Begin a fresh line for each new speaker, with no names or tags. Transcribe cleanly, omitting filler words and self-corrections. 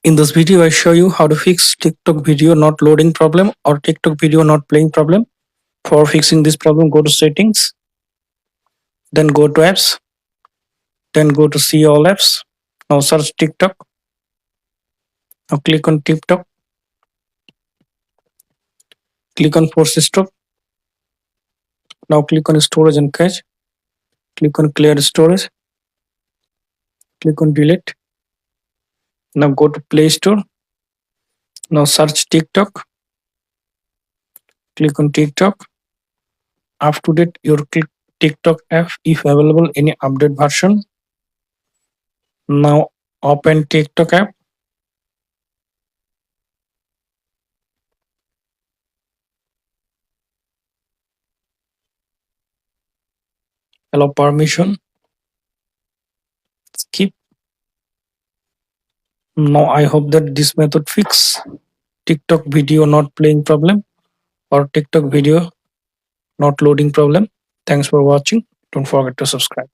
In this video, I show you how to fix TikTok video not loading problem or TikTok video not playing problem. For fixing this problem, go to settings, then go to apps, then go to see all apps. Now search TikTok. Now click on TikTok. Click on force stop. Now click on storage and cache. Click on clear storage. Click on delete. Now go to Play Store. Now search TikTok. Click on TikTok. Up to date your TikTok app if available any update version. Now open TikTok app. Allow permission. Skip. Now I hope that this method fix TikTok video not playing problem or TikTok video not loading problem. Thanks for watching. Don't forget to subscribe.